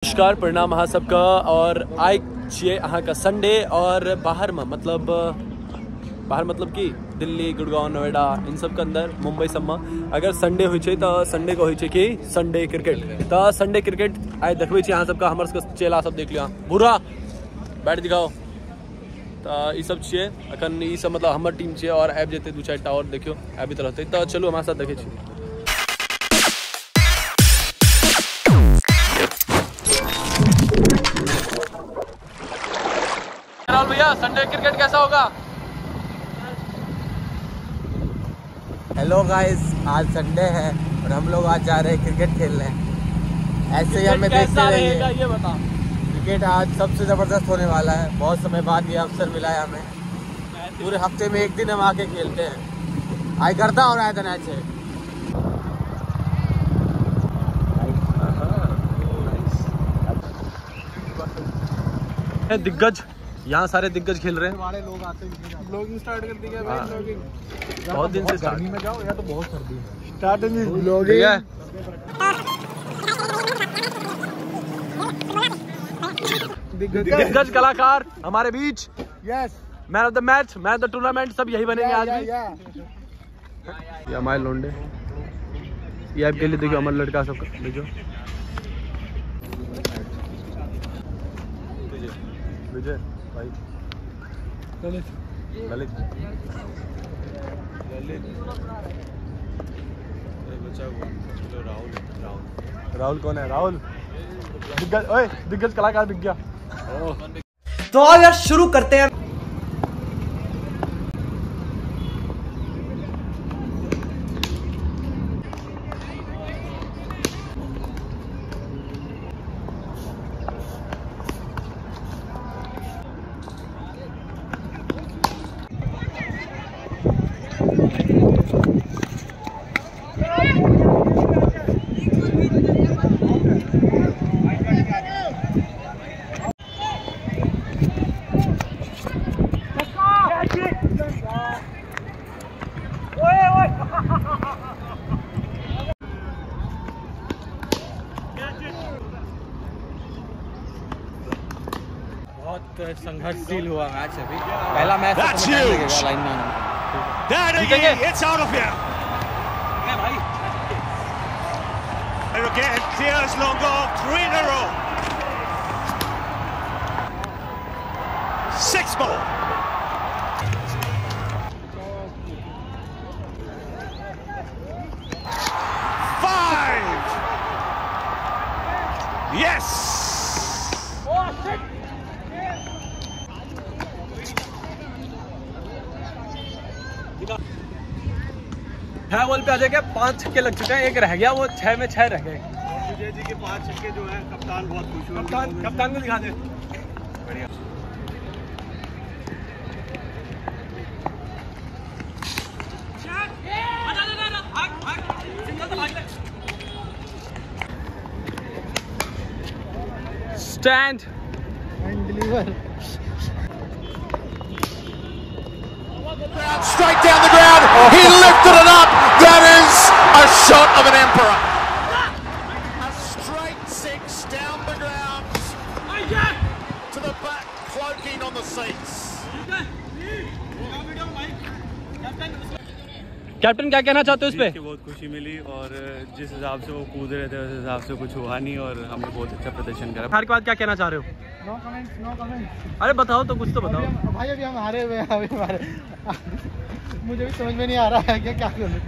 नमस्कार प्रणाम अहाँ सबका। और आइ छियै अहाँके संडे और बाहर में मतलब कि दिल्ली, गुड़गांव, नोएडा इन सब के अंदर, मुंबई सब में अगर संडे होइ छै तो संडे को होइ छै कि संडे क्रिकेट। तो संडे क्रिकेट आइ देखबै छी अहाँ सबका। हमर सबके चेला सब देख लिअ, बुरा बैट दिखाओ। तो ई सब छियै अखन, ई सब मतलब हमर टीम छियै और आबि जेतै 2-4 टा और, देखियो आबित रहतै। तो चलू हमरा साथ देखै छी। राहुल भैया, संडे क्रिकेट कैसा होगा? हेलो गाइस, आज संडे है और हम लोग आज जा रहे हैं क्रिकेट खेलने। ऐसे ही हमें देखते रहिए। ये बता, क्रिकेट आज सबसे ज़बरदस्त होने वाला है। बहुत समय बाद ये अवसर मिला है हमें। पूरे हफ्ते में एक दिन हम आके खेलते हैं। आई करता और आया था अच्छे दिग्गज, यहाँ सारे दिग्गज खेल रहे हैं। हमारे लोग आते हैं, ब्लॉगिंग स्टार्ट कर दी है भाई। ब्लॉगिंग बहुत दिन से स्टार्ट गर्मी में जाओ या तो बहुत सर्दी है। स्टार्टिंग ब्लॉगिंग है। दिग्गज कलाकार हमारे बीच। Yes, man of the match, man of the tournament, सब यही बनेंगे आज भी। ये हमारे लोंडे, ये आपके लिए देखियो हमारे लड़का सब देखियो। विजय भाई, ललित ललित राहुल कौन है? राहुल दिग्गज, ओए दिग्गज कलाकार दिख गया। तो आज यार शुरू करते हैं। बहुत संघर्षशील हुआ मैच अभी। पहला मैच लाइन में It's out of here. And again, Thiers Longo, 3 in a row. 6 more. Yes! छह बॉल पे आ जाएगा, 5 छक्के लग चुके हैं, एक रह गया, वो 6 में 6 रह गए। विजय जी के 5 छक्के जो है, कप्तान बहुत खुश हुआ। कप्तान को दिखा दे। बढ़िया। Stand and deliver. Straight down the ground. He lifted it up. That is a shot of an emperor. A straight 6 down the ground to the back, cloaking on the seats. Captain क्या कहना चाहते हो इस पे? बहुत खुशी मिली और जिस हिसाब से वो कूद रहे थे उस हिसाब से कुछ हुआ नहीं और हमने बहुत अच्छा प्रदर्शन करा। हार के बाद क्या कहना चाह रहे हो? No comments. अरे बताओ तो, कुछ तो बताओ। भाई अभी हम हारे हुए हैं, अभी हमारे मुझे भी समझ में नहीं आ रहा है कि क्या करूं।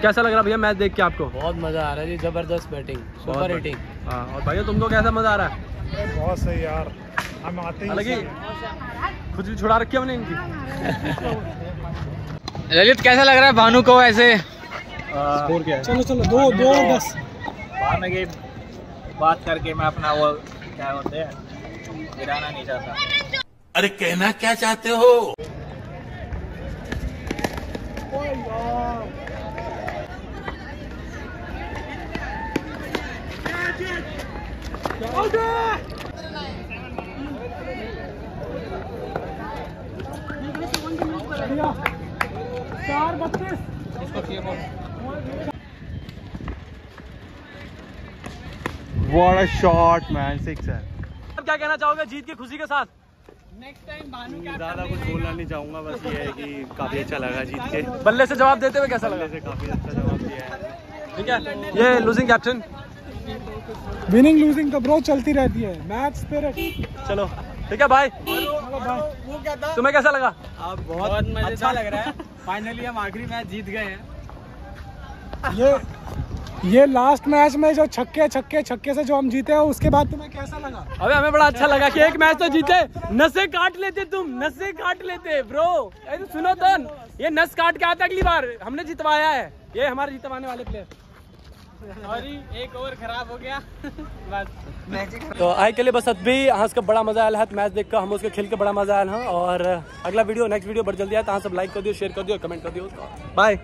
कैसा लग रहा भैया मैच देख के आपको? बहुत मजा आ रहा है जी, जबरदस्त बैटिंग, सुपर हिटिंग। हाँ, और भैया तुमको कैसा मजा आ रहा है? बहुत सही यार, हम आते हालांकि खुद भी छुड़ा रखी हमने इनकी। ललित कैसा लग रहा है भानु को ऐसे? स्कोर क्या है? चलो दो बस। बाद में बात करके मैं अपना वो क्या होते हैं गिराना नहीं चाहता। अरे कहना क्या चाहते हो? What a shot, man. 6 है। अब क्या कहना चाहोगे जीत की खुशी के साथ? नेक्स्ट टाइम भानु ज़्यादा कुछ बोलना नहीं चाहूँगा, बस ये है कि काफ़ी अच्छा लगा जीत के। बल्ले से जवाब देते हुए कैसा लगा? से काफ़ी अच्छा जवाब दिया है। ठीक है, ये लूजिंग कैप्टन। विनिंग लूजिंग तो ब्रो चलती रहती है, मैच स्पिरिट। चलो ठीक है भाई, तुम्हें कैसा लगा? अब बहुत अच्छा लग रहा है। फाइनली हम आखिरी मैच जीत गए हैं। ये लास्ट मैच में जो छक्के से जो हम जीते हैं, उसके बाद तुम्हें कैसा लगा? अबे हमें बड़ा अच्छा लगा कि एक मैच तो जीते। नसें काट लेते तुम, नसें काट लेते ब्रो। तो सुनो तो, ये नस काट के आता अगली बार हमने जितवाया है, ये हमारे जितवाने वाले प्लेयर। और एक ओवर खराब हो गया बस। तो आई के लिए बस अभी हाँ उसका बड़ा मजा आया है मैच देख कर, हम उसके खेल के बड़ा मजा आया है। और अगला वीडियो नेक्स्ट वीडियो बड़ी जल्दी आया, तो हाँ सब लाइक कर दियो, शेयर कर दियो, कमेंट कर दियो। बाय।